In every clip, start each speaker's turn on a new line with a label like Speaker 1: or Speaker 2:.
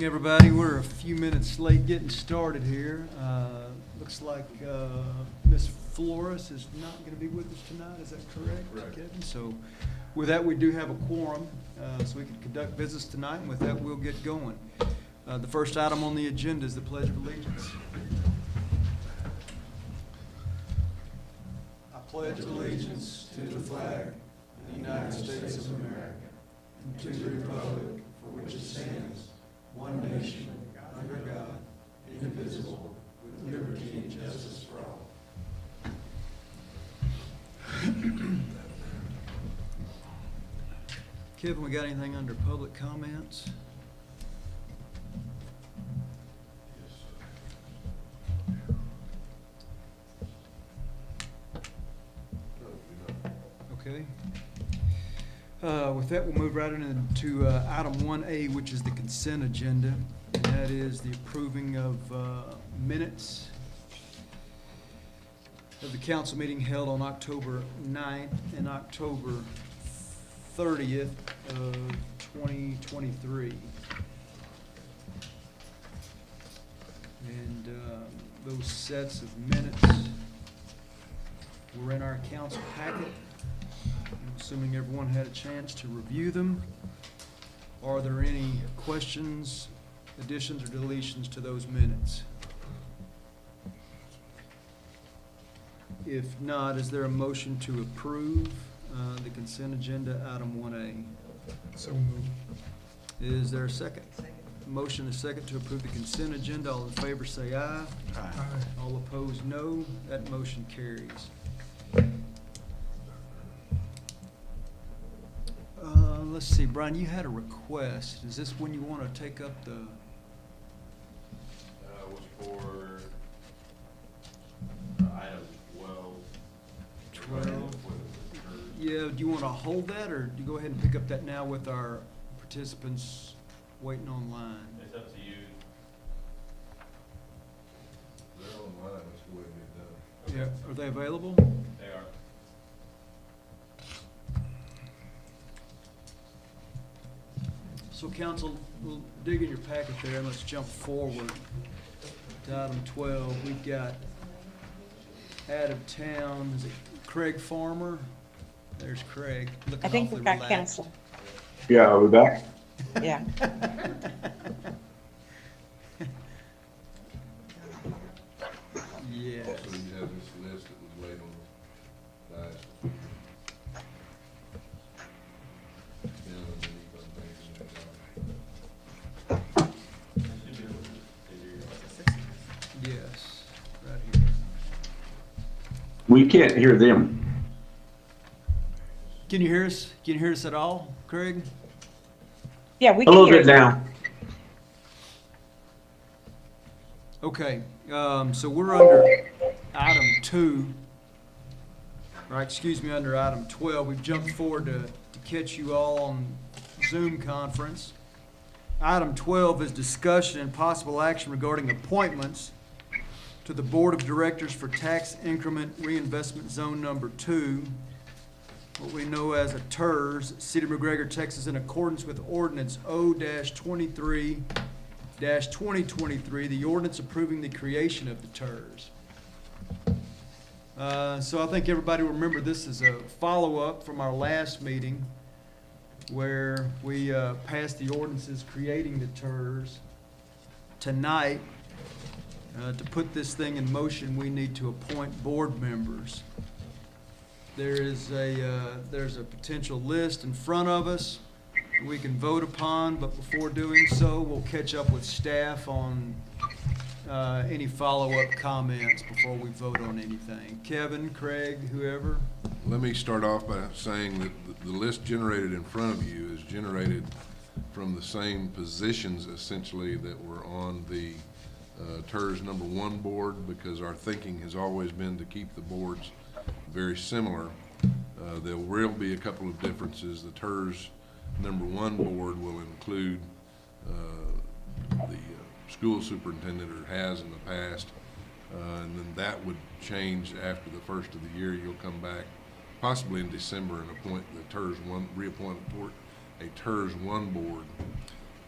Speaker 1: Everybody, we're a few minutes late getting started here. Looks like Ms. Flores is not going to be with us tonight. Is that correct, Kevin? So with that, we do have a quorum, so we can conduct business tonight, and with that, we'll get going. The first item on the agenda is the Pledge of Allegiance. I pledge allegiance to the flag of the United States of America and to the republic for which it stands, one nation, under God, indivisible, with liberty and justice for all. Kevin, we got anything under public comments? Okay. With that, we'll move right into item 1A, which is the consent agenda, and that is the approving of minutes of the council meeting held on October 9th and October 30th of 2023. And those sets of minutes were in our council packet. I'm assuming everyone had a chance to review them. Are there any questions, additions, or deletions to those minutes? If not, is there a motion to approve the consent agenda, item 1A?
Speaker 2: So moved.
Speaker 1: Is there a second? Motion is second to approve the consent agenda. All in favor say aye.
Speaker 2: Aye.
Speaker 1: All opposed, no. That motion carries. Let's see, Brian, you had a request. Is this when you want to take up the?
Speaker 3: Was for item 12.
Speaker 1: 12. Yeah, do you want to hold that, or do you go ahead and pick up that now with our participants waiting online?
Speaker 3: It's up to you.
Speaker 4: They're online, let's go ahead and get done.
Speaker 1: Yeah, are they available?
Speaker 3: They are.
Speaker 1: So council, we'll dig in your packet there and let's jump forward to item 12. We've got out of town, is it Craig Farmer? There's Craig, looking
Speaker 5: I think
Speaker 1: awfully
Speaker 5: we got
Speaker 1: relaxed.
Speaker 5: canceled.
Speaker 6: Yeah, are we back?
Speaker 5: Yeah.
Speaker 1: Yes.
Speaker 4: Also, you have this list that was laid on the dice.
Speaker 1: Yes, right here.
Speaker 6: We can't hear them.
Speaker 1: Can you hear us? Can you hear us at all, Craig?
Speaker 5: Yeah, we
Speaker 6: A
Speaker 5: can
Speaker 6: little
Speaker 5: hear
Speaker 6: bit
Speaker 5: you.
Speaker 6: now.
Speaker 1: Okay, so we're under item 2, right, excuse me, under item 12. We've jumped forward to catch you all on Zoom conference. Item 12 is discussion and possible action regarding appointments to the Board of Directors for Tax Increment Reinvestment Zone Number 2, what we know as a TERS, City of McGregor, Texas, in accordance with Ordinance O-23-2023, the ordinance approving the creation of the TERS. So I think everybody will remember this is a follow-up from our last meeting where we passed the ordinances creating the TERS. Tonight, to put this thing in motion, we need to appoint board members. There's a potential list in front of us we can vote upon, but before doing so, we'll catch up with staff on any follow-up comments before we vote on anything. Kevin, Craig, whoever.
Speaker 4: Let me start off by saying that the list generated in front of you is generated from the same positions essentially that were on the TERS number 1 board, because our thinking has always been to keep the boards very similar. There will be a couple of differences. The TERS number 1 board will include the school superintendent, or has in the past, and then that would change after the first of the year. You'll come back possibly in December and appoint the TERS 1, reappoint a TERS 1 board.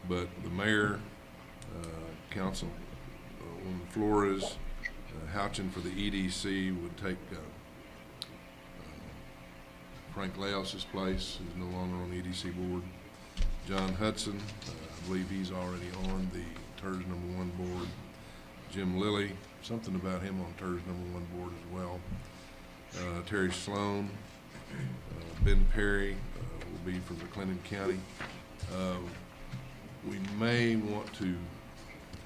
Speaker 4: But the mayor Council. Woman Flores, Houchin for the EDC would take Frank Laos's place, who's no longer on the EDC board. John Hudson, I believe he's already on the TERS #1 board. Jim Lilly, something about him on TERS #1 board as well. Terry Sloan, Ben Perry will be from McLennan County. We may want to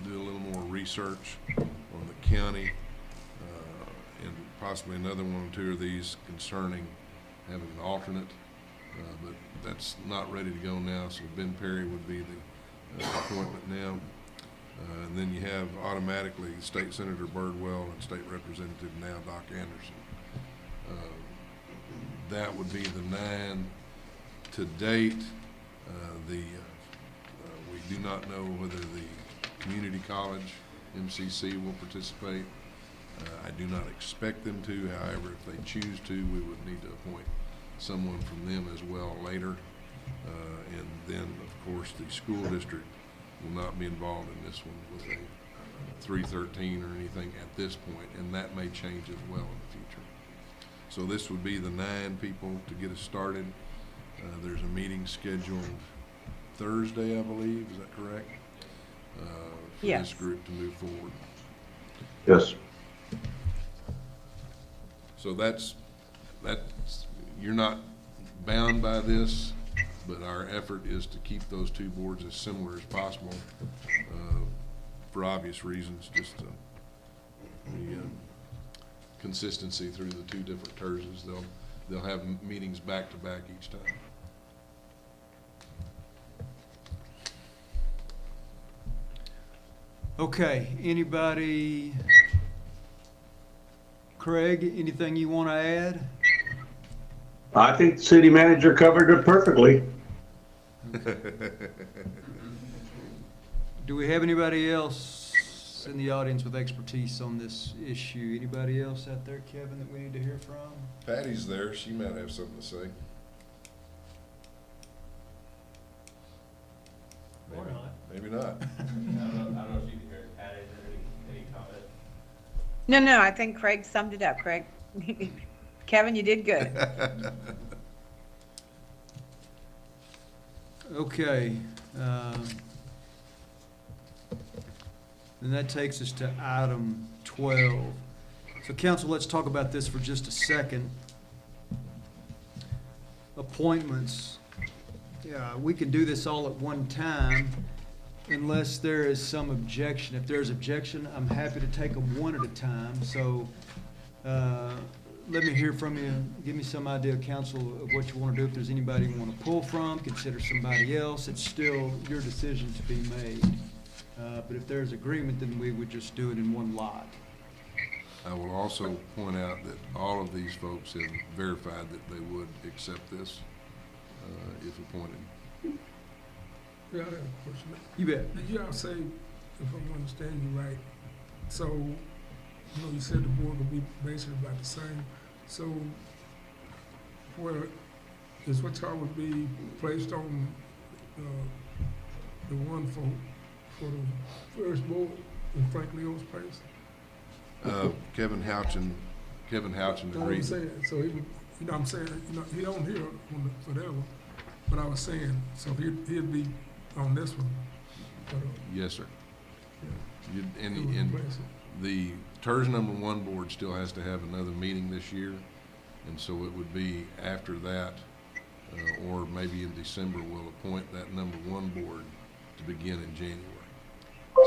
Speaker 4: do a little more research on the county and possibly another one or two of these concerning having an alternate, but that's not ready to go now, so Ben Perry would be the appointment now. And then you have automatically State Senator Birdwell and State Representative now Doc Anderson. That would be the 9 to date. We do not know whether the community college MCC will participate. I do not expect them to. However, if they choose to, we would need to appoint someone from them as well later. And then, of course, the school district will not be involved in this one with a 313 or anything at this point, and that may change as well in the future. So this would be the 9 people to get us started. There's a meeting scheduled Thursday, I believe. Is that correct? For
Speaker 5: Yes.
Speaker 4: this group to move forward.
Speaker 6: Yes.
Speaker 4: So that's you're not bound by this, but our effort is to keep those 2 boards as similar as possible for obvious reasons, just the consistency through the 2 different TERSs. They'll have meetings back to back each time.
Speaker 1: Okay, anybody? Craig, anything you want to add?
Speaker 6: I think the city manager covered it perfectly.
Speaker 1: Do we have anybody else in the audience with expertise on this issue? Anybody else out there, Kevin, that we need to hear from?
Speaker 4: Patty's there. She might have something to say.
Speaker 3: Or not.
Speaker 4: Maybe not.
Speaker 3: I don't know if you can hear Patty, is there any comment?
Speaker 5: No, I think Craig summed it up, Craig. Kevin, you did good.
Speaker 1: Okay. Then that takes us to item 12. So council, let's talk about this for just a second. Appointments. Yeah, we can do this all at one time unless there is some objection. If there's objection, I'm happy to take them one at a time. So let me hear from you. Give me some idea, council, of what you want to do. If there's anybody you want to pull from, consider somebody else. It's still your decision to be made. But if there's agreement, then we would just do it in one lot.
Speaker 4: I will also point out that all of these folks have verified that they would accept this if appointed.
Speaker 2: Yeah, I have a question.
Speaker 1: You bet.
Speaker 2: Did you all say, if I'm understanding you right, so, you know, you said the board would be basically about the same, so where is what y'all would be placed on the one for the first board in Frank Leo's place?
Speaker 4: Kevin Houchin
Speaker 2: That's what I'm
Speaker 4: agreed.
Speaker 2: saying, so he would, you know what I'm saying, you know, he don't hear on the, whatever, but I was saying, so he'd be on this one. But,
Speaker 4: Yes, sir.
Speaker 2: yeah,
Speaker 4: And
Speaker 2: he would replace it.
Speaker 4: the TERS #1 board still has to have another meeting this year, and so it would be after that, or maybe in December, we'll appoint that #1 board to begin in January.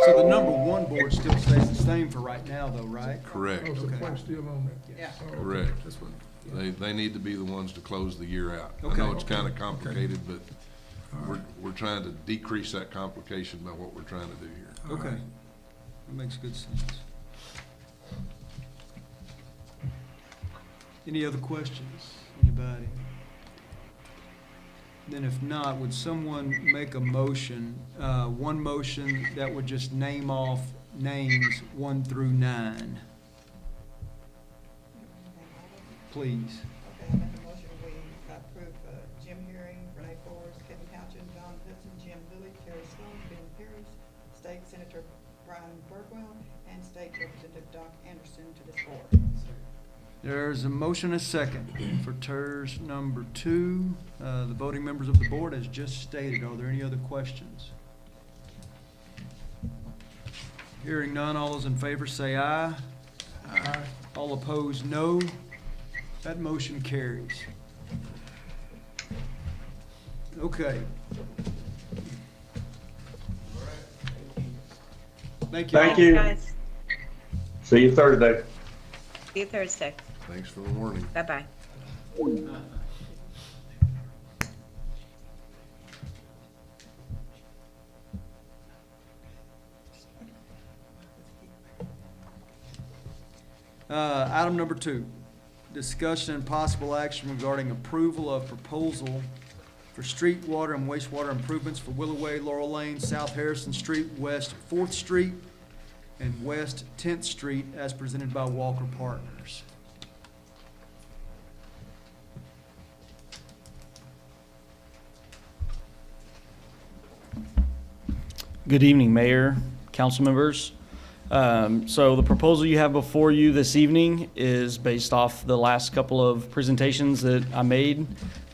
Speaker 1: So the #1 board still stays the same for right now, though, right?
Speaker 4: Correct,
Speaker 2: Oh, so
Speaker 1: Okay.
Speaker 2: Frank's still on that?
Speaker 5: Yeah.
Speaker 2: Oh, okay.
Speaker 4: Correct.
Speaker 2: That's what,
Speaker 4: They need to be the ones to close the year out. I
Speaker 1: Okay.
Speaker 4: know it's kind of complicated, but
Speaker 2: all right.
Speaker 4: we're trying to decrease that complication by what we're trying to do here.
Speaker 2: All
Speaker 1: Okay.
Speaker 2: right.
Speaker 1: That makes good sense. Any other questions? Anybody? Then if not, would someone make a motion, one motion that would just name off names 1 through 9? Please.
Speaker 7: Okay, I make a motion, we approve Jim Herring, Renee Forrest, Kevin Houchin, John Hudson, Jim Lilly, Terry Sloan, Ben Perry, State Senator
Speaker 1: There's a motion and a second for TERS number 2. The voting members of the board as just stated. Are there any other questions? Hearing none, all those in favor say aye.
Speaker 2: Aye.
Speaker 1: All opposed, no. That motion carries. Okay. Thank you.
Speaker 6: Thank you.
Speaker 5: Guys,
Speaker 6: See you Thursday.
Speaker 5: see you Thursday.
Speaker 4: Thanks for the warning.
Speaker 5: Bye-bye.
Speaker 1: Item number 2, discussion and possible action regarding approval of proposal for street water and wastewater improvements for Willow Way, Laurel Lane, South Harrison Street, West 4th Street, and West 10th Street as presented by Walker Partners.
Speaker 8: Good evening, Mayor, council members. So the proposal you have before you this evening is based off the last couple of presentations that I made.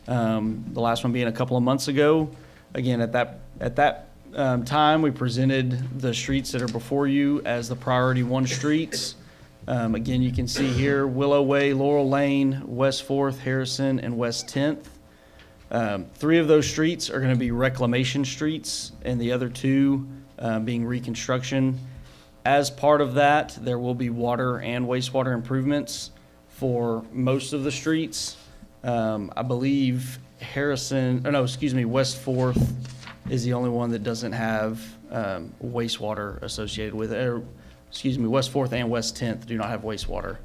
Speaker 8: The last one being a couple of months ago. Again, at that time, we presented the streets that are before you as the priority 1 streets. Again, you can see here Willow Way, Laurel Lane, West 4th, Harrison, and West 10th. 3 of those streets are going to be reclamation streets, and the other 2 being reconstruction. As part of that, there will be water and wastewater improvements for most of the streets. I believe West 4th is the only one that doesn't have wastewater associated with it. West 4th and West 10th do not have wastewater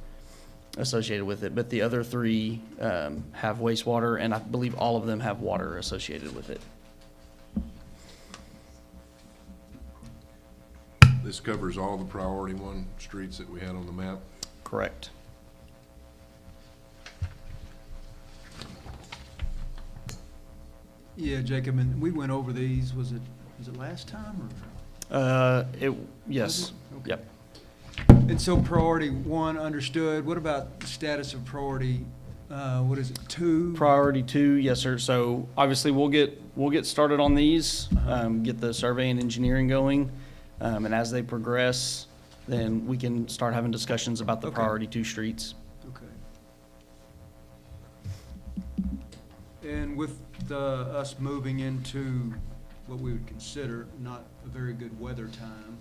Speaker 8: associated with it, but the other 3 have wastewater, and I believe all of them have water associated with it.
Speaker 4: This covers all the priority 1 streets that we had on the map.
Speaker 8: Correct.
Speaker 1: Yeah, Jacob, and we went over these, was it last time or?
Speaker 8: Yes,
Speaker 1: Okay.
Speaker 8: yep.
Speaker 1: And so priority 1 understood. What about the status of priority, 2?
Speaker 8: Priority 2, yes, sir. So obviously we'll get started on these, get the survey and engineering going. And as they progress, then we can start having discussions about the
Speaker 1: Okay.
Speaker 8: priority 2 streets.
Speaker 1: Okay. And with us moving into what we would consider not a very good weather time,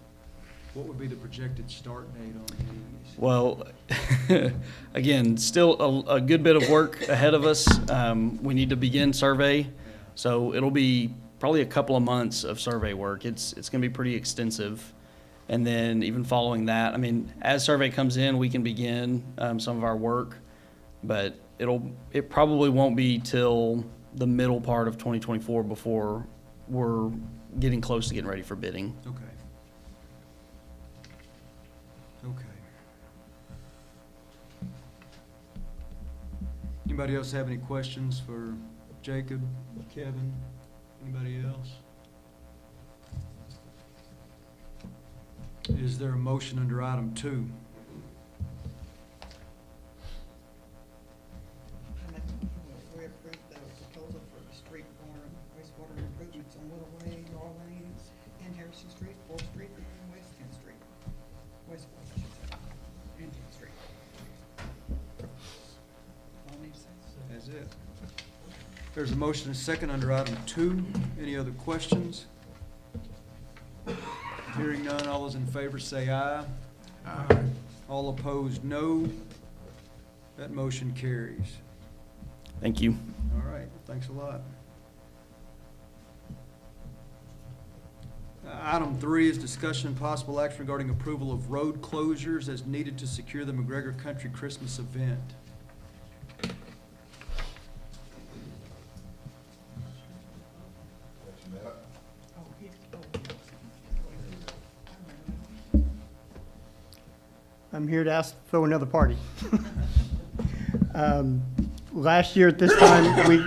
Speaker 1: what would be the projected start date on these?
Speaker 8: Well, again, still a good bit of work ahead of us. We need to begin survey, so it'll be probably a couple of months of survey work. It's going to be pretty extensive. And then even following that, I mean, as survey comes in, we can begin some of our work, but it probably won't be till the middle part of 2024 before we're getting close to getting ready for bidding.
Speaker 1: Okay. Okay. Anybody else have any questions for Jacob, Kevin, anybody else? Is there a motion under item 2?
Speaker 7: We approved the proposal for the street water and wastewater improvements on Willow Way, Laurel Lane, and Harrison Street, 4th Street, and West 10th Street. West 4th, I should say, and 10th Street. All makes sense?
Speaker 1: That's it. There's a motion and a second under item 2. Any other questions? Hearing none, all those in favor say aye.
Speaker 2: Aye.
Speaker 1: All opposed, no. That motion carries.
Speaker 8: Thank you.
Speaker 1: All right, thanks a lot. Item 3 is discussion and possible action regarding approval of road closures as needed to secure the McGregor Country Christmas event.
Speaker 9: I'm here to ask to throw another party. Last year at this time,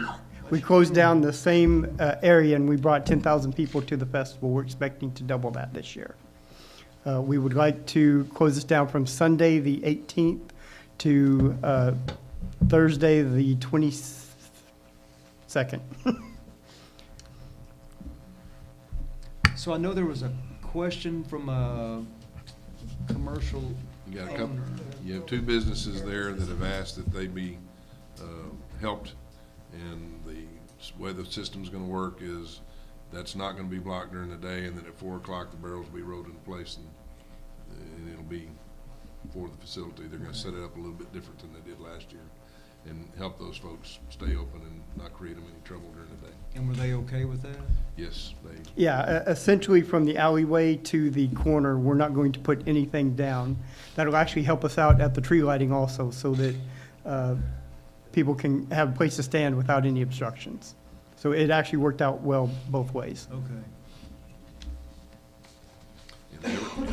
Speaker 9: we closed down the same area and we brought 10,000 people to the festival. We're expecting to double that this year. We would like to close this down from Sunday, the 18th, to Thursday, the 22nd.
Speaker 1: So I know there was a question from a commercial
Speaker 4: You got a couple,
Speaker 1: owner.
Speaker 4: you have two businesses there that have asked that they be helped, and the way the system's gonna work is that's not gonna be blocked during the day, and then at 4 o'clock, the barrels will be rolled into place, and it'll be for the facility. They're gonna set it up a little bit different than they did last year, and help those folks stay open and not create them any trouble during the day.
Speaker 1: And were they okay with that?
Speaker 4: Yes, they,
Speaker 9: Yeah, essentially from the alleyway to the corner, we're not going to put anything down. That'll actually help us out at the tree lighting also, so that people can have a place to stand without any obstructions. So it actually worked out well both ways.
Speaker 1: Okay.
Speaker 4: and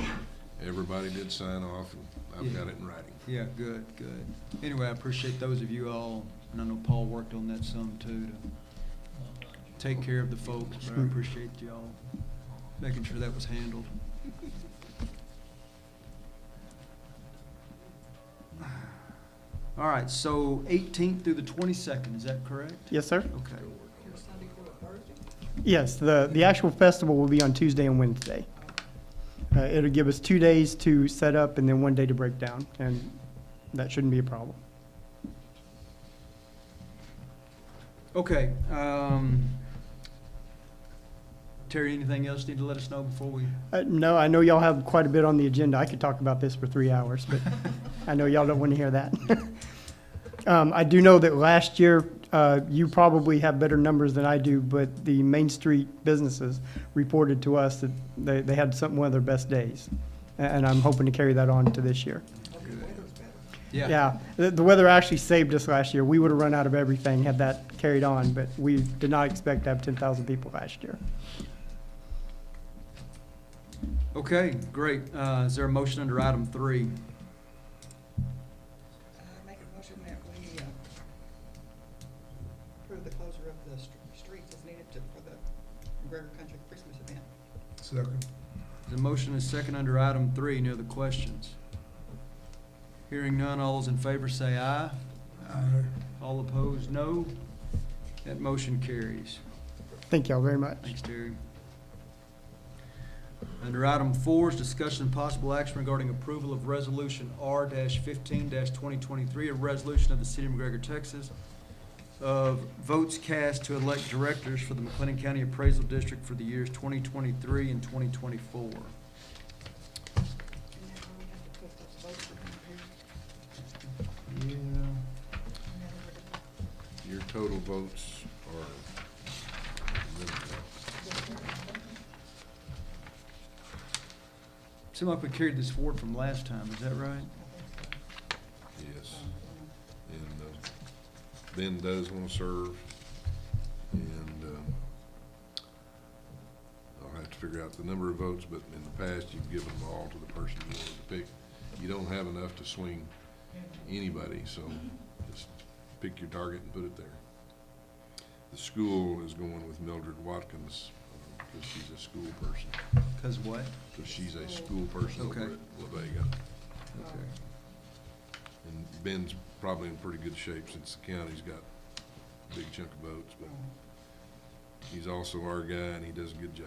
Speaker 4: everybody did sign off, and I've got it in writing.
Speaker 1: Yeah, good, good. Anyway, I appreciate those of you all, and I know Paul worked on that some too, to take care of the folks, but I appreciate y'all making sure that was handled. All right, so 18th through the 22nd, is that correct?
Speaker 9: Yes, sir?
Speaker 1: Okay.
Speaker 7: Your Sunday through a Thursday?
Speaker 9: Yes, the actual festival will be on Tuesday and Wednesday. It'll give us 2 days to set up and then 1 day to break down, and that shouldn't be a problem.
Speaker 1: Okay, Terry, anything else you need to let us know before we?
Speaker 9: No, I know y'all have quite a bit on the agenda. I could talk about this for 3 hours, but I know y'all don't want to hear that. I do know that last year, you probably have better numbers than I do, but the Main Street businesses reported to us that they had one of their best days. And I'm hoping to carry that on to this year.
Speaker 7: Hope the weather's better.
Speaker 9: Yeah, the weather actually saved us last year. We would have run out of everything had that carried on, but we did not expect to have 10,000 people last year.
Speaker 1: Okay, great. Is there a motion under item 3?
Speaker 7: Make a motion that we approve the closure of the streets as needed for the McGregor Country Christmas event.
Speaker 2: Second.
Speaker 1: The motion is second under item 3. Any other questions? Hearing none, all those in favor say aye.
Speaker 2: Aye.
Speaker 1: All opposed, no. That motion carries.
Speaker 9: Thank y'all very much.
Speaker 1: Thanks, Terry. Under item 4 is discussion and possible action regarding approval of resolution R-15-2023, a resolution of the city of McGregor, Texas, of votes cast to elect directors for the McLennan County Appraisal District for the years 2023 and 2024.
Speaker 7: And now we have to put those votes in here.
Speaker 1: Yeah.
Speaker 4: Your total votes are,
Speaker 1: Seemed like we carried this forward from last time, is that right?
Speaker 4: yes, and Ben does want to serve, and I'll have to figure out the number of votes, but in the past, you've given them all to the person you wanted to pick. You don't have enough to swing anybody, so just pick your target and put it there. The school is going with Mildred Watkins, because she's a school person,
Speaker 1: Because what?
Speaker 4: because she's a school person over
Speaker 1: Okay.
Speaker 4: at La Vega.
Speaker 1: Okay.
Speaker 4: And Ben's probably in pretty good shape since the county's got a big chunk of votes, but he's also our guy and he does a good job.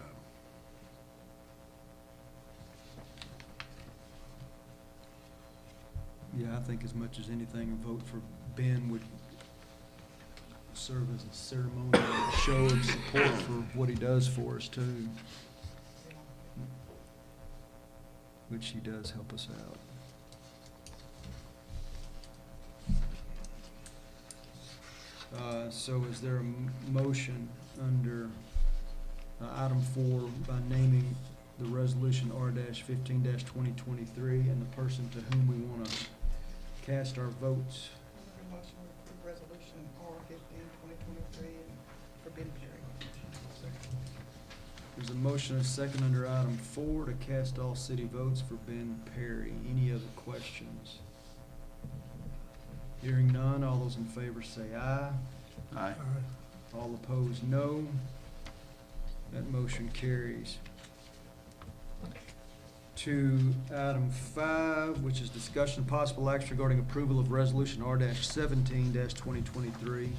Speaker 1: Yeah, I think as much as anything, a vote for Ben would serve as a ceremonial show of support for what he does for us too, which he does help us out. So is there a motion under item 4 by naming the resolution R-15-2023 and the person to whom we want to cast our votes?
Speaker 7: Make a motion to approve resolution R-15-2023 for Ben Perry.
Speaker 1: There's a motion and a second under item 4 to cast all city votes for Ben Perry. Any other questions? Hearing none, all those in favor say aye.
Speaker 2: Aye.
Speaker 1: All opposed, no. That motion carries. to item 5, which is discussion of possible action regarding approval of resolution R-17-2023.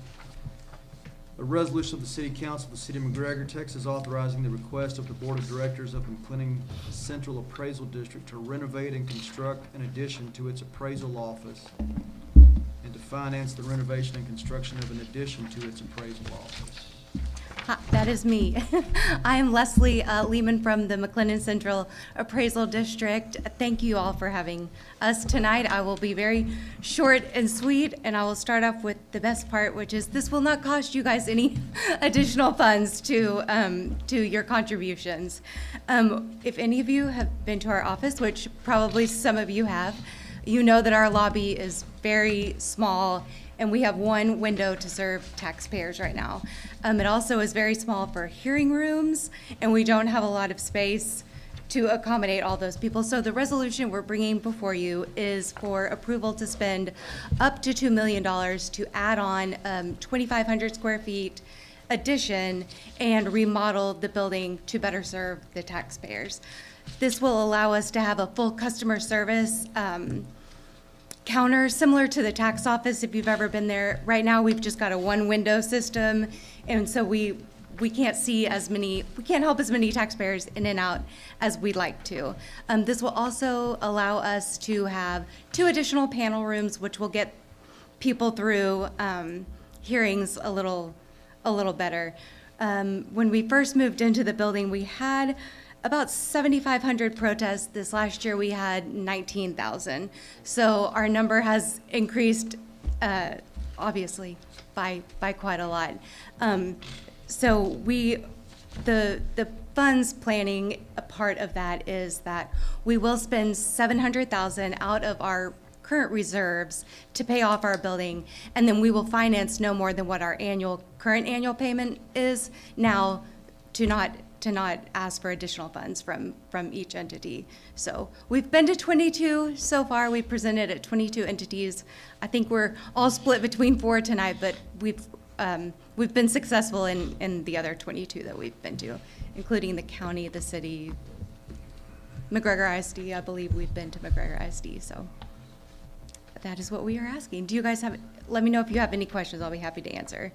Speaker 1: A resolution of the City Council of the City of McGregor, Texas, authorizing the request of the Board of Directors of McLennan Central Appraisal District to renovate and construct an addition to its appraisal office and to finance the renovation and construction of an addition to its appraisal office.
Speaker 10: Hi, that is me. I am Leslie Lehman from the McLennan Central Appraisal District. Thank you all for having us tonight. I will be very short and sweet, and I will start off with the best part, which is this will not cost you guys any additional funds to your contributions. If any of you have been to our office, which probably some of you have, you know that our lobby is very small and we have one window to serve taxpayers right now. It also is very small for hearing rooms, and we don't have a lot of space to accommodate all those people. So the resolution we're bringing before you is for approval to spend up to $2 million to add on 2,500 square feet addition and remodel the building to better serve the taxpayers. This will allow us to have a full customer service counter similar to the tax office if you've ever been there. Right now we've just got a one window system, and so we can't see as many, we can't help as many taxpayers in and out as we'd like to. This will also allow us to have 2 additional panel rooms, which will get people through hearings a little better. When we first moved into the building, we had about 7,500 protests. This last year we had 19,000. So our number has increased, obviously, by quite a lot. So the funds planning, a part of that is that we will spend $700,000 out of our current reserves to pay off our building, and then we will finance no more than what our current annual payment is now, to not ask for additional funds from each entity. So we've been to 22 so far. We presented at 22 entities. I think we're all split between 4 tonight, but we've been successful in the other 22 that we've been to, including the county, the city, McGregor ISD. I believe we've been to McGregor ISD. So that is what we are asking. Do you guys have? Let me know if you have any questions. I'll be happy to answer.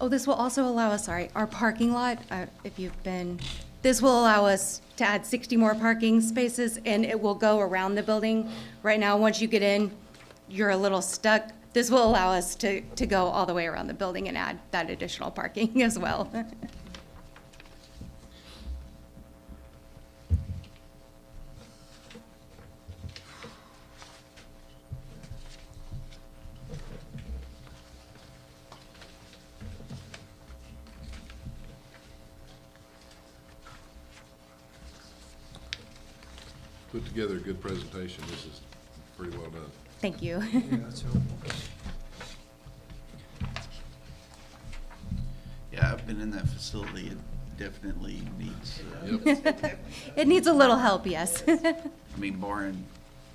Speaker 10: Oh, this will also allow us, our parking lot, if you've been, this will allow us to add 60 more parking spaces, and it will go around the building. Right now, once you get in, you're a little stuck. This will allow us to go all the way around the building and add that additional parking as well.
Speaker 4: Put together a good presentation. This is pretty well done.
Speaker 10: Thank you.
Speaker 1: Yeah, that's helpful.
Speaker 11: Yeah, I've been in that facility. It definitely needs,
Speaker 4: Yep.
Speaker 10: It needs a little help, yes.
Speaker 11: I mean, barring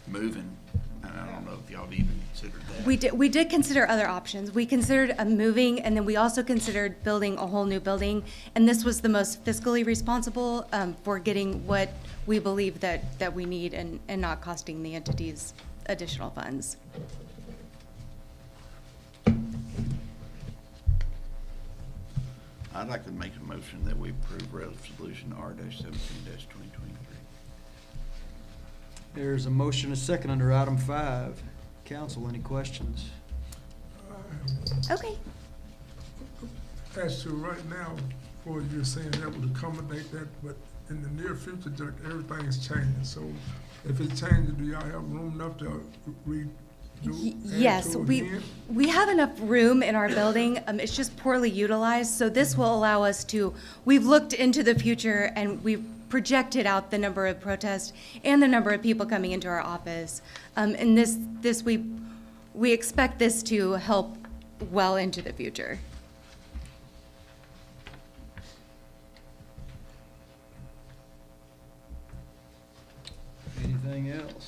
Speaker 11: moving, and I don't know if y'all have even considered that.
Speaker 10: We did consider other options. We considered moving, and then we also considered building a whole new building. And this was the most fiscally responsible for getting what we believe that we need and not costing the entities additional funds.
Speaker 11: I'd like to make a motion that we approve resolution R-17-2023.
Speaker 1: There's a motion, a second under item 5. Council, any questions?
Speaker 10: Okay.
Speaker 2: As to right now, what you're saying, that would accommodate that, but in the near future, everything is changing. So if it changes, do y'all have room enough to redo?
Speaker 10: Yes, we have enough room in our building. It's just poorly utilized. So this will allow us to, we've looked into the future and we've projected out the number of protests and the number of people coming into our office. And we expect this to help well into the future.
Speaker 1: Anything else?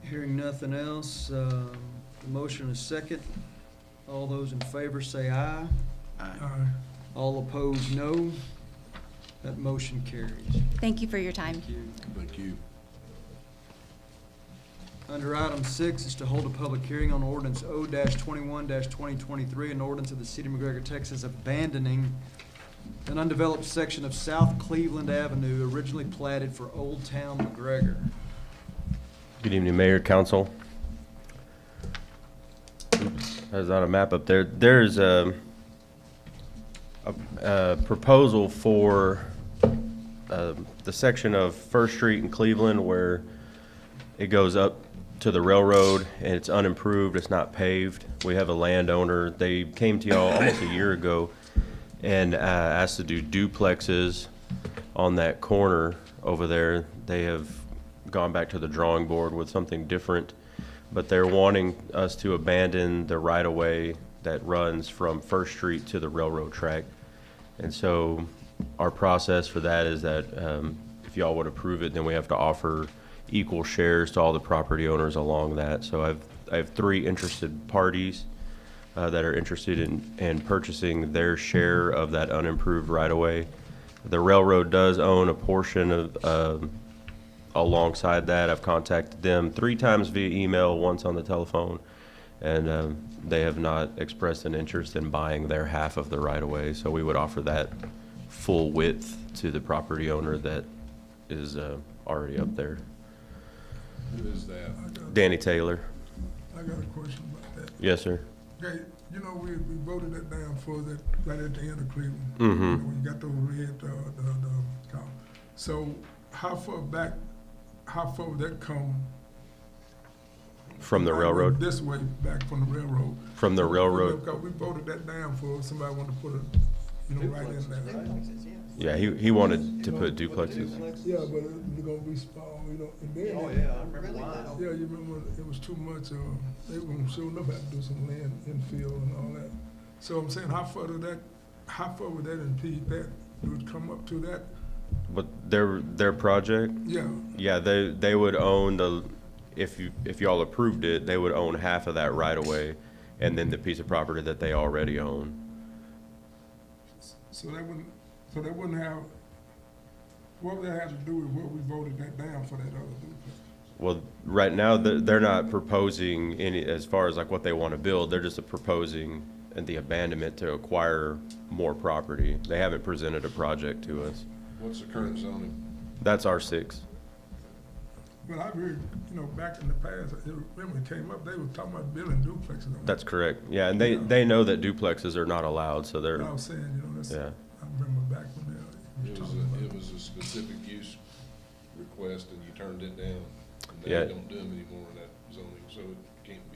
Speaker 1: Hearing nothing else, the motion is second. All those in favor say aye. All opposed, no. That motion carries.
Speaker 10: Thank you for your time.
Speaker 1: Thank you.
Speaker 4: Thank you.
Speaker 1: Under item 6 is to hold a public hearing on ordinance O-21-2023, an ordinance of the City of McGregor, Texas, abandoning an undeveloped section of South Cleveland Avenue originally platted for Old Town McGregor.
Speaker 12: Good evening, Mayor, Council. There's not a map up there. There's a proposal for the section of First Street in Cleveland where it goes up to the railroad and it's unimproved, it's not paved. We have a landowner, they came to y'all almost a year ago and asked to do duplexes on that corner over there. They have gone back to the drawing board with something different, but they're wanting us to abandon the right-of-way that runs from First Street to the railroad track. And so our process for that is that if y'all would approve it, then we have to offer equal shares to all the property owners along that. So I have 3 interested parties that are interested in purchasing their share of that unimproved right-of-way. The railroad does own a portion of alongside that. I've contacted them 3 times via email, once on the telephone, and they have not expressed an interest in buying their half of the right-of-way. So we would offer that full width to the property owner that is already up there.
Speaker 4: Who is that?
Speaker 12: Danny Taylor.
Speaker 2: I got a question about that.
Speaker 12: Yes, sir.
Speaker 2: Okay, you know, we voted that down for that, right at the end of Cleveland.
Speaker 12: Mhm.
Speaker 2: You know, when you got those red, the column. So how far would that come?
Speaker 12: From the railroad?
Speaker 2: This way, back from the railroad.
Speaker 12: From the railroad?
Speaker 2: Because we voted that down for somebody wanted to put a, right in there.
Speaker 7: Duplexes, yes.
Speaker 12: Yeah, he wanted to put duplexes.
Speaker 2: Yeah, but they're gonna be small, and then.
Speaker 1: Oh, yeah, I remember
Speaker 7: Really
Speaker 1: mine.
Speaker 7: little.
Speaker 2: Yeah, you remember, it was too much, they were gonna sure enough have to do some land infill and all that. So I'm saying, how far would that impede that? Would it come up to that?
Speaker 12: But their project?
Speaker 2: Yeah,
Speaker 12: Yeah, they would own if y'all approved it, they would own half of that right away, and then the piece of property that they already own.
Speaker 2: so that wouldn't have, what would that have to do with what we voted that down for that other duplex?
Speaker 12: Well, right now, they're not proposing any, as far as like what they want to build, they're just proposing the abandonment to acquire more property. They haven't presented a project to us.
Speaker 4: What's the current zoning?
Speaker 12: That's R6.
Speaker 2: Well, I've heard, back in the past, when it came up, they were talking about building duplexes on that.
Speaker 12: That's correct. Yeah, and they know that duplexes are not allowed, so they're,
Speaker 2: I was saying, that's,
Speaker 12: yeah.
Speaker 2: I remember back when they were talking about.
Speaker 4: It was a specific use request and you turned it down. And
Speaker 12: Yeah.
Speaker 4: they don't do them anymore in that zoning, so it can't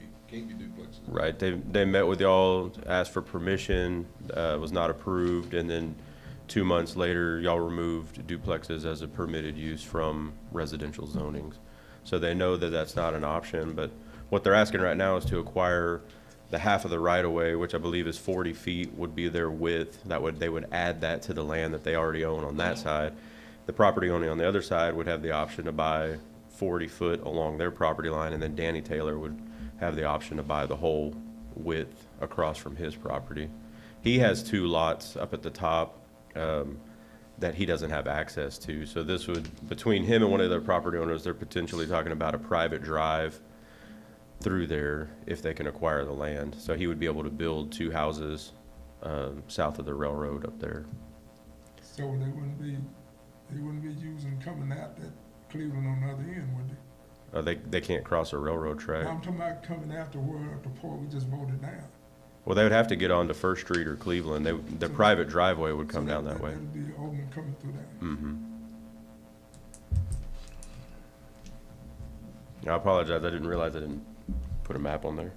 Speaker 4: be duplexes.
Speaker 12: Right, they met with y'all, asked for permission, was not approved, and then 2 months later, y'all removed duplexes as a permitted use from residential zonings. So they know that that's not an option, but what they're asking right now is to acquire the half of the right-of-way, which I believe is 40 feet, would be their width. They would add that to the land that they already own on that side. The property owner on the other side would have the option to buy 40 foot along their property line, and then Danny Taylor would have the option to buy the whole width across from his property. He has 2 lots up at the top that he doesn't have access to. So this would, between him and one of their property owners, they're potentially talking about a private drive through there if they can acquire the land. So he would be able to build 2 houses south of the railroad up there.
Speaker 2: So they wouldn't be using, coming out that Cleveland on the other end, would they?
Speaker 12: They can't cross a railroad track.
Speaker 2: I'm talking about coming after where the part we just voted down.
Speaker 12: Well, they would have to get onto First Street or Cleveland. The private driveway would come down that way.
Speaker 2: That'd be open coming through there.
Speaker 12: Mm-hmm. I apologize, I didn't realize I didn't put a map on there.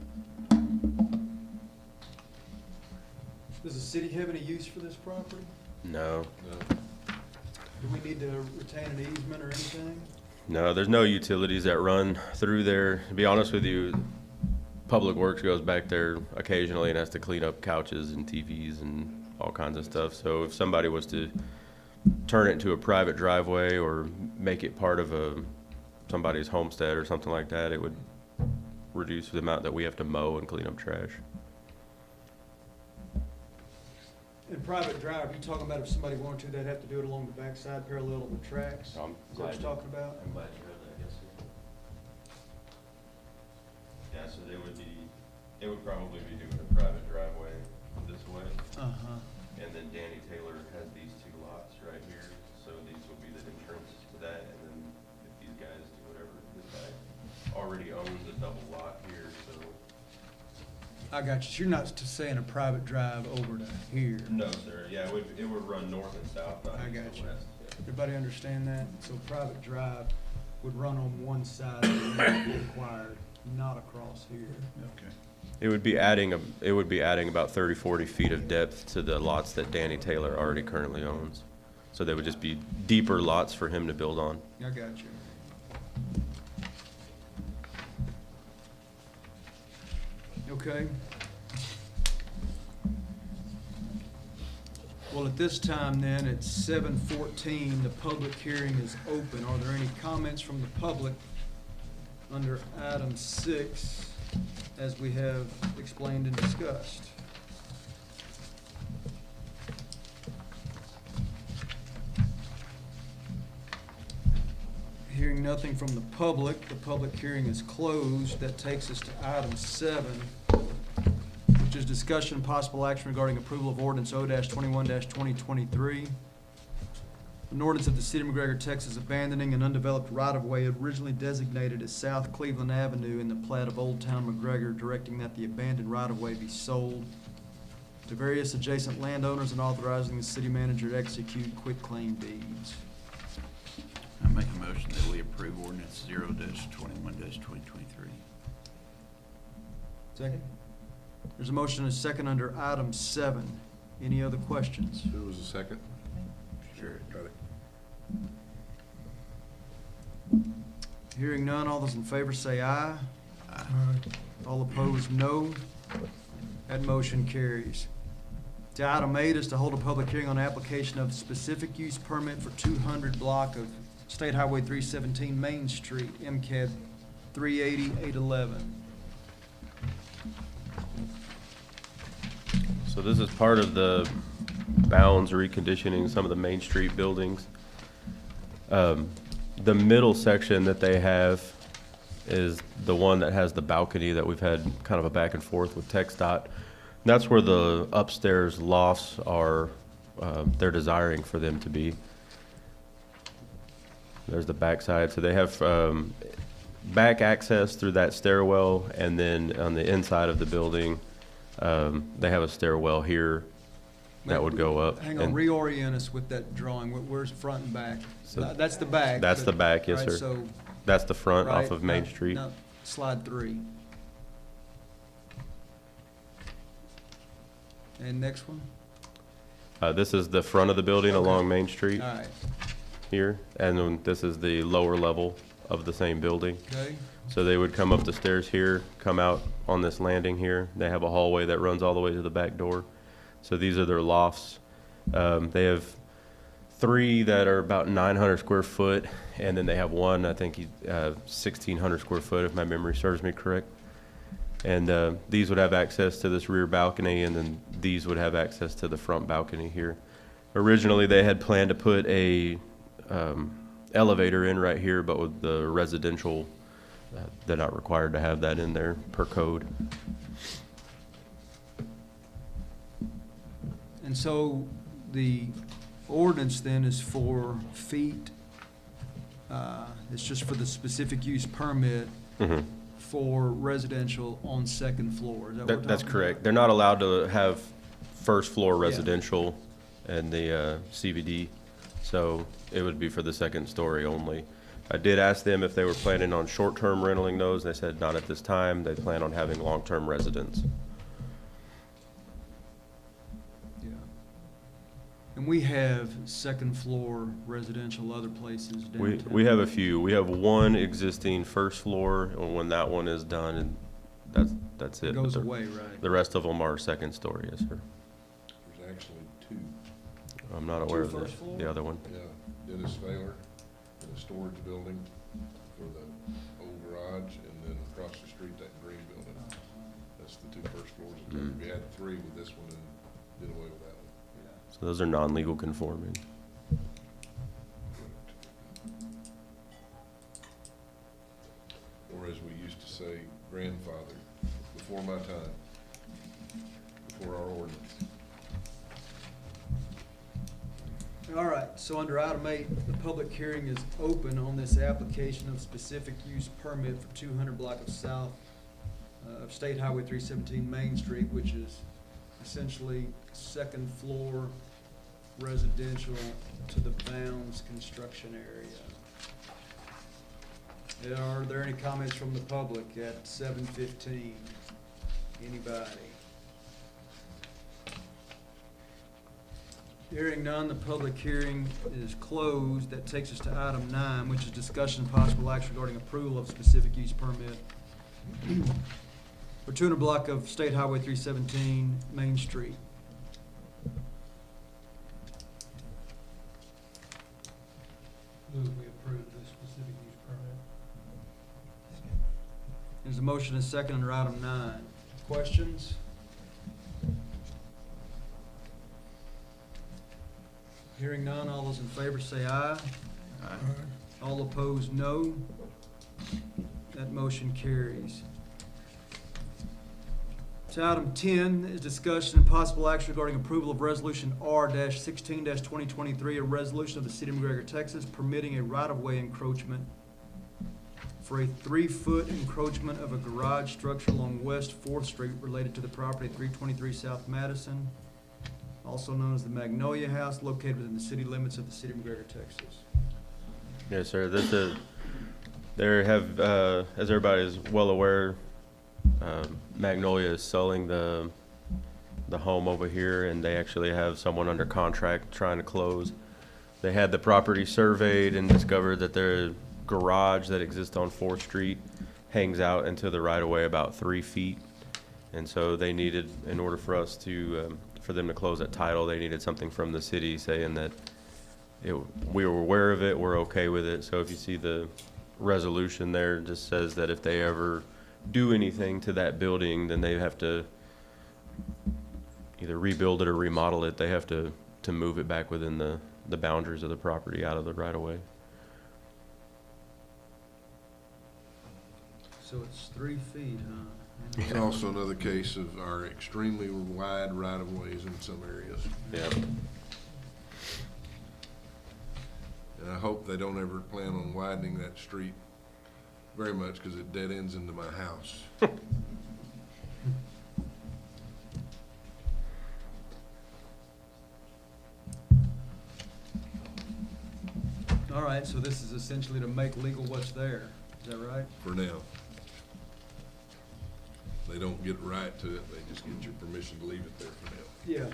Speaker 1: Does the city have any use for this property?
Speaker 12: No,
Speaker 1: Do we need to retain an easement or anything?
Speaker 12: no, there's no utilities that run through there. To be honest with you, Public Works goes back there occasionally and has to clean up couches and TVs and all kinds of stuff. So if somebody was to turn it into a private driveway or make it part of somebody's homestead or something like that, it would reduce the amount that we have to mow and clean up trash.
Speaker 1: In private drive, you talking about if somebody wanted to, they'd have to do it along the backside parallel to the tracks? Is that what you're talking about?
Speaker 12: I'm glad you heard that, yes, sir. Yeah, so they would probably be doing a private driveway this way.
Speaker 1: Uh-huh.
Speaker 12: And then Danny Taylor has these two lots right here, so these will be the entrance to that, and then if these guys do whatever, this guy already owns a double lot here, so.
Speaker 1: I got you. So you're not saying a private drive over to here?
Speaker 12: No, sir, yeah, it would run north and south, not
Speaker 1: I
Speaker 12: east
Speaker 1: got
Speaker 12: and
Speaker 1: you.
Speaker 12: west. Yeah.
Speaker 1: Everybody understand that? So private drive would run on one side of the required, not across here.
Speaker 2: Okay.
Speaker 12: It would be adding about 30, 40 feet of depth to the lots that Danny Taylor already currently owns. So they would just be deeper lots for him to build on.
Speaker 1: I got you. Okay. Well, at this time then, it's 7:14, the public hearing is open. Are there any comments from the public under item 6, as we have explained and discussed? Hearing nothing from the public hearing is closed. That takes us to item 7, which is discussion and possible action regarding approval of ordinance O-21-2023. An ordinance of the City of McGregor, Texas, abandoning an undeveloped right-of-way originally designated as South Cleveland Avenue in the plat of Old Town McGregor, directing that the abandoned right-of-way be sold to various adjacent landowners and authorizing the city manager to execute quitclaim deeds.
Speaker 11: I make a motion that we approve ordinance 0-21-2023.
Speaker 1: Second. There's a motion and a second under item 7. Any other questions?
Speaker 4: Who was the second?
Speaker 11: Sure.
Speaker 4: Got it.
Speaker 1: Hearing none, all those in favor say aye.
Speaker 2: Aye.
Speaker 1: All opposed, no. That motion carries. To item 8 is to hold a public hearing on application of specific use permit for 200 block of State Highway 317 Main Street, MCAD 380-811.
Speaker 12: So this is part of the bounds reconditioning some of the Main Street buildings. The middle section that they have is the one that has the balcony that we've had kind of a back and forth with TxDOT. That's where the upstairs lofts are, they're desiring for them to be. There's the backside, so they have back access through that stairwell, and then on the inside of the building, they have a stairwell here that would go up.
Speaker 1: Hang on,
Speaker 12: and
Speaker 1: reorient us with that drawing. Where's front and back?
Speaker 12: So
Speaker 1: That's the back.
Speaker 12: that's the back, yes,
Speaker 1: right,
Speaker 12: sir.
Speaker 1: so
Speaker 12: That's the front off
Speaker 1: right,
Speaker 12: of Main
Speaker 1: no,
Speaker 12: Street.
Speaker 1: no, slide 3. And next one?
Speaker 12: This is the front of the building
Speaker 1: Okay.
Speaker 12: along Main Street
Speaker 1: All right,
Speaker 12: here, and then this is the lower level of the same building.
Speaker 1: okay.
Speaker 12: So they would come up the stairs here, come out on this landing here. They have a hallway that runs all the way to the back door. So these are their lofts. They have 3 that are about 900 square foot, and then they have one, I think, 1,600 square foot, if my memory serves me correct. And these would have access to this rear balcony, and then these would have access to the front balcony here. Originally, they had planned to put a elevator in right here, but with the residential, they're not required to have that in there per code.
Speaker 1: And so the ordinance then is for feet, it's just for the specific use permit
Speaker 12: Mhm.
Speaker 1: for residential on second floor. Is that what we're
Speaker 12: That's
Speaker 1: talking
Speaker 12: correct.
Speaker 1: about?
Speaker 12: They're not allowed to have first floor
Speaker 1: Yeah.
Speaker 12: residential and the CBD, so it would be for the second story only. I did ask them if they were planning on short-term rentling those. They said not at this time. They plan on having long-term residents.
Speaker 1: Yeah. And we have second floor residential other places downtown.
Speaker 12: We have a few. We have one existing first floor, and when that one is done, and that's it.
Speaker 1: It
Speaker 12: But
Speaker 1: goes
Speaker 12: the-
Speaker 1: away, right?
Speaker 12: The rest of them are second story, yes, sir.
Speaker 4: There's actually 2.
Speaker 12: I'm not aware of
Speaker 1: first
Speaker 12: the
Speaker 1: floor?
Speaker 12: other one.
Speaker 4: Yeah, Dennis Taylor, in a storage building. for the old garage, and then across the street, that green building. That's the two first floors.
Speaker 12: Mm.
Speaker 4: We had three with this one and did away with that one.
Speaker 12: So those are non-legal conforming.
Speaker 4: Or as we used to say, grandfather, before my time, before our ordinance.
Speaker 1: All right, so under item 8, the public hearing is open on this application of specific use permit for 200 block of south of State Highway 317 Main Street, which is essentially second floor residential to the Bounds construction area. Are there any comments from the public at 7:15? Anybody? Hearing none, the public hearing is closed. That takes us to item 9, which is discussion and possible action regarding approval of specific use permit for 200 block of State Highway 317 Main Street. Move we approve the specific use permit. There's a motion and a second under item 9. Questions? Hearing none, all those in favor say aye. All opposed, no. That motion carries. To item 10 is discussion and possible action regarding approval of resolution R-16-2023, a resolution of the City of McGregor, Texas, permitting a right-of-way encroachment for a 3-foot encroachment of a garage structure along West 4th Street related to the property at 323 South Madison, also known as the Magnolia House, located within the city limits of the City of McGregor, Texas.
Speaker 12: Yes, sir. As everybody is well aware, Magnolia is selling the home over here, and they actually have someone under contract trying to close. They had the property surveyed and discovered that their garage that exists on 4th Street hangs out into the right-of-way about 3 feet. And so they needed, in order for us to, for them to close that title, they needed something from the city saying that we were aware of it, we're okay with it. So if you see the resolution there, it just says that if they ever do anything to that building, then they have to either rebuild it or remodel it. They have to move it back within the boundaries of the property out of the right-of-way.
Speaker 1: So it's 3 feet, huh?
Speaker 4: It's also another case of our extremely wide right-of-ways in some areas.
Speaker 12: Yeah.
Speaker 4: And I hope they don't ever plan on widening that street very much, because it dead ends into my house.
Speaker 1: All right, so this is essentially to make legal what's there. Is that right?
Speaker 4: For now. They don't get right to it, they just get your permission to leave it there for now.
Speaker 1: Yeah.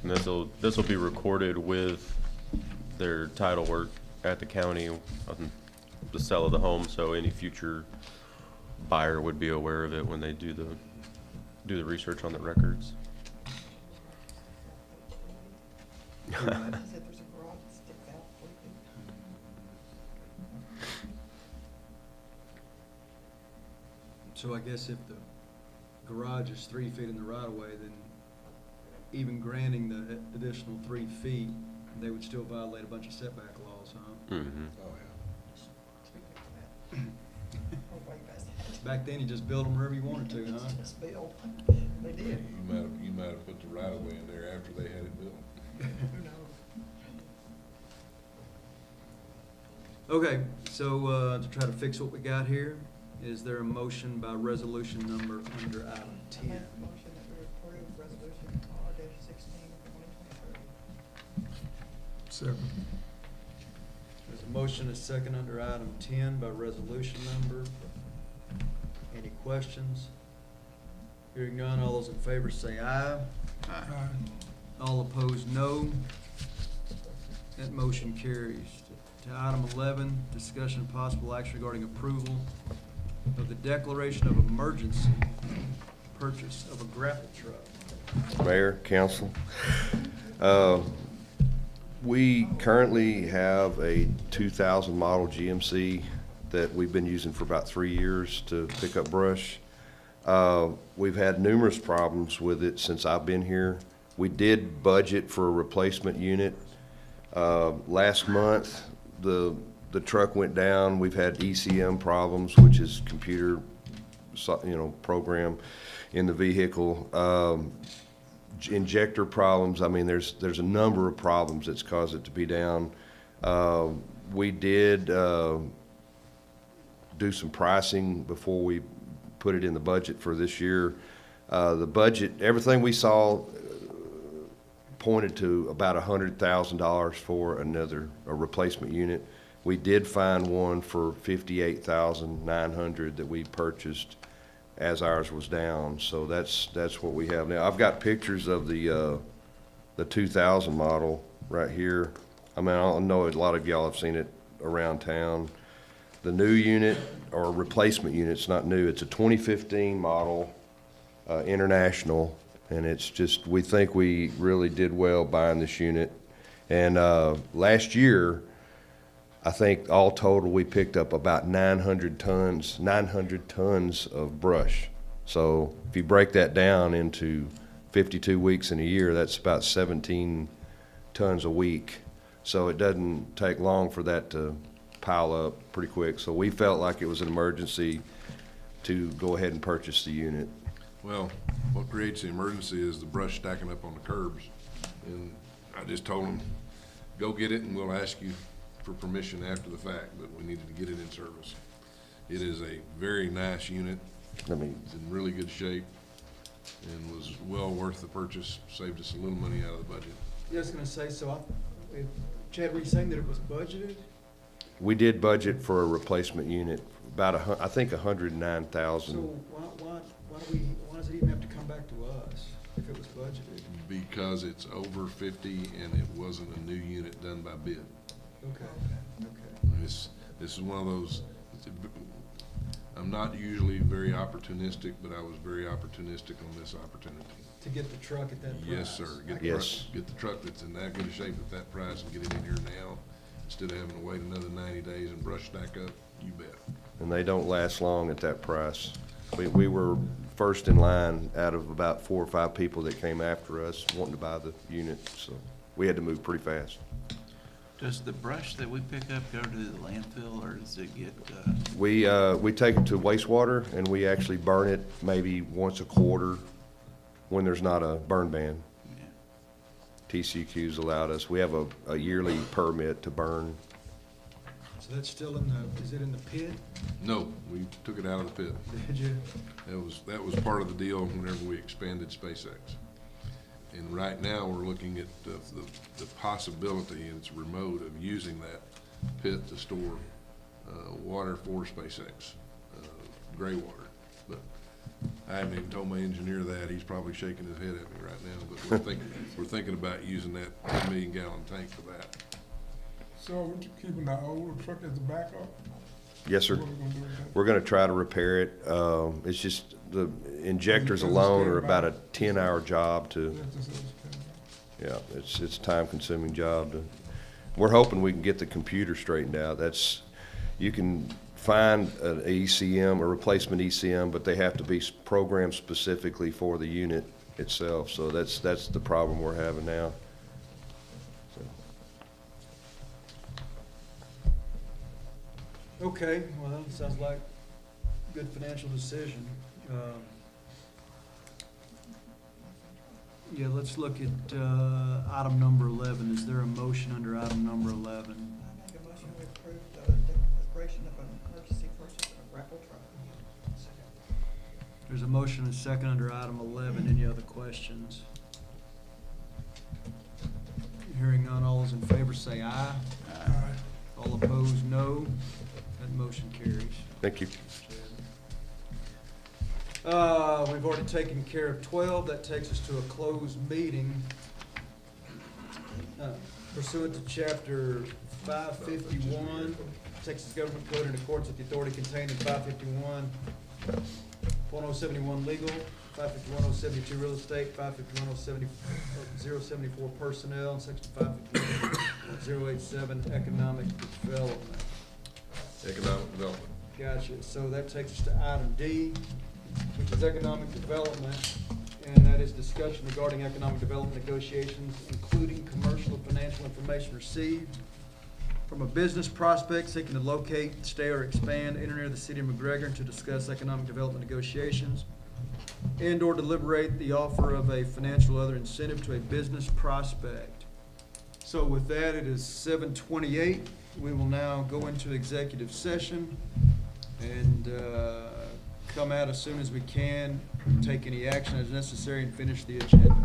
Speaker 12: And this will be recorded with their title work at the county on the sale of the home, so any future buyer would be aware of it when they do the research on the records.
Speaker 7: Said there's a garage that sticks out 3 feet.
Speaker 1: So I guess if the garage is 3 feet in the right of way, then even granting the additional 3 feet, they would still violate a bunch of setback laws, huh?
Speaker 12: Mm-hmm.
Speaker 4: Oh,
Speaker 7: Oh, way past that.
Speaker 1: Back then, you just build them wherever you wanted to, huh?
Speaker 7: Just built. They did.
Speaker 4: You might have put the right-of-way in there after they had it built.
Speaker 7: Who knows?
Speaker 1: Okay, so to try to fix what we got here, is there a motion by resolution number under item
Speaker 7: I make
Speaker 1: 10?
Speaker 7: a motion that we approve resolution R-16-2023.
Speaker 2: Second.
Speaker 1: There's a motion, a second under item 10 by resolution number. Any questions? Hearing none, all those in favor say aye.
Speaker 2: Aye.
Speaker 1: All opposed, no. That motion carries. To item 11, discussion and possible action regarding approval of the declaration of emergency purchase of a grapple truck.
Speaker 13: Mayor, council. We currently have a 2000 model GMC that we've been using for about 3 years to pick up brush. We've had numerous problems with it since I've been here. We did budget for a replacement unit. Last month, the truck went down. We've had ECM problems, which is computer, program in the vehicle. Injector problems. I mean, there's a number of problems that's caused it to be down. We did do some pricing before we put it in the budget for this year. The budget, everything we saw pointed to about $100,000 for a replacement unit. We did find one for $58,900 that we purchased as ours was down. So that's what we have now. I've got pictures of the 2000 model right here. I mean, I know a lot of y'all have seen it around town. The new unit, or replacement unit, it's not new, it's a 2015 model, international, and it's just, we think we really did well buying this unit. And last year, I think all total, we picked up about 900 tons of brush. So if you break that down into 52 weeks in a year, that's about 17 tons a week. So it doesn't take long for that to pile up pretty quick. So we felt like it was an emergency to go ahead and purchase the unit.
Speaker 4: Well, what creates the emergency is the brush stacking up on the curbs. And I just told them, go get it and we'll ask you for permission after the fact, but we needed to get it in service. It is a very nice unit. It's in really good shape and was well worth the purchase, saved us a little money out of the budget.
Speaker 1: Yeah, I was gonna say, Chad, were you saying that it was budgeted?
Speaker 13: We did budget for a replacement unit, about I think 109,000.
Speaker 1: So why does it even have to come back to us if it was budgeted?
Speaker 4: Because it's over 50 and it wasn't a new unit done by bid.
Speaker 1: Okay.
Speaker 4: This is one of those, I'm not usually very opportunistic, but I was very opportunistic on this opportunity.
Speaker 1: To get the truck at that price?
Speaker 4: Yes, sir. Get the truck that's in that good a shape at that price and get it in here now, instead of having to wait another 90 days and brush stack up, you bet.
Speaker 13: And they don't last long at that price. We were first in line out of about 4 or 5 people that came after us wanting to buy the unit, so we had to move pretty fast.
Speaker 11: Does the brush that we pick up go to the landfill, or does it get,
Speaker 13: We take it to wastewater, and we actually burn it maybe once a quarter when there's not a burn ban.
Speaker 11: yeah.
Speaker 13: TCQ's allowed us. We have a yearly permit to burn.
Speaker 1: So that's still is it in the pit?
Speaker 4: No, we took it out of the pit.
Speaker 1: Did you?
Speaker 4: That was part of the deal whenever we expanded SpaceX. And right now, we're looking at the possibility, and it's remote, of using that pit to store water for SpaceX, gray water. But I haven't even told my engineer that. He's probably shaking his head at me right now. But we're thinking about using that 10 million gallon tank for that.
Speaker 2: So we're keeping the old truck as a backup?
Speaker 13: Yes, sir.
Speaker 2: What are we gonna do with that?
Speaker 13: We're gonna try to repair it. It's just the injectors alone are about a 10-hour job to, yeah, it's a time-consuming job to, we're hoping we can get the computer straightened out. You can find an ECM, a replacement ECM, but they have to be programmed specifically for the unit itself. So that's the problem we're having now.
Speaker 1: Okay, well, that sounds like a good financial decision. Yeah, let's look at item number 11. Is there a motion under item number 11?
Speaker 7: I make a motion to approve the declaration of an emergency purchase of a grapple truck.
Speaker 1: There's a motion and a second under item 11. Any other questions? Hearing none, all those in favor say aye.
Speaker 2: Aye.
Speaker 1: All opposed, no. That motion carries.
Speaker 13: Thank you.
Speaker 1: We've already taken care of 12. That takes us to a closed meeting. Pursuant to Chapter 551, Texas Government Code, in accordance with the authority contained in 551, 1071 legal, 551-072 real estate, 551-074 personnel, and Section 551 087, economic development.
Speaker 4: Economic development.
Speaker 1: Gotcha. So that takes us to item D, which is economic development, and that is discussion regarding economic development negotiations, including commercial and financial information received from a business prospect seeking to locate, stay, or expand in or near the city of McGregor, and to discuss economic development negotiations and/or deliberate the offer of a financial or other incentive to a business prospect. So with that, it is 7:28. We will now go into executive session and come out as soon as we can, take any action as necessary, and finish the agenda.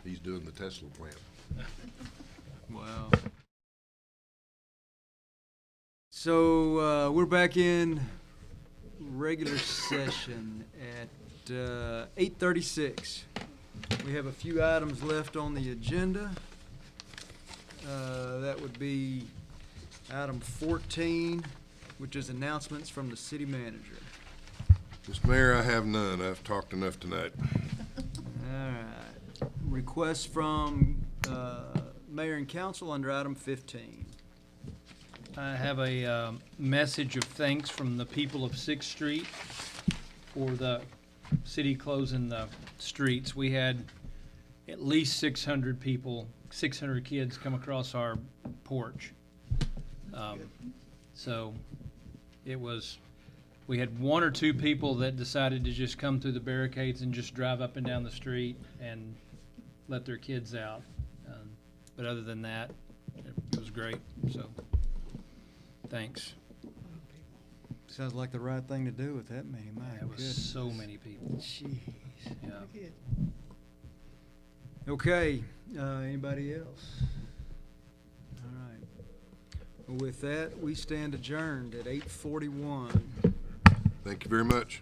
Speaker 4: He's doing the Tesla plant.
Speaker 1: Wow. So, we're back in regular session at 8:36. We have a few items left on the agenda. That would be item 14, which is announcements from the city manager.
Speaker 4: Mr. Mayor, I have none. I've talked enough tonight.
Speaker 1: All right. Requests from mayor and council under item 15.
Speaker 14: I have a message of thanks from the people of Sixth Street for the city closing the streets. We had at least 600 people, 600 kids come across our porch. So it was, we had one or two people that decided to just come through the barricades and just drive up and down the street and let their kids out. But other than that, it was great, so thanks.
Speaker 1: Sounds like the right thing to do with that many, my
Speaker 14: It was
Speaker 1: goodness.
Speaker 14: so many people.
Speaker 1: Jeez.
Speaker 14: Yeah.
Speaker 1: Okay, anybody else? All right. Well, with that, we stand adjourned at 8:41.
Speaker 4: Thank you very much.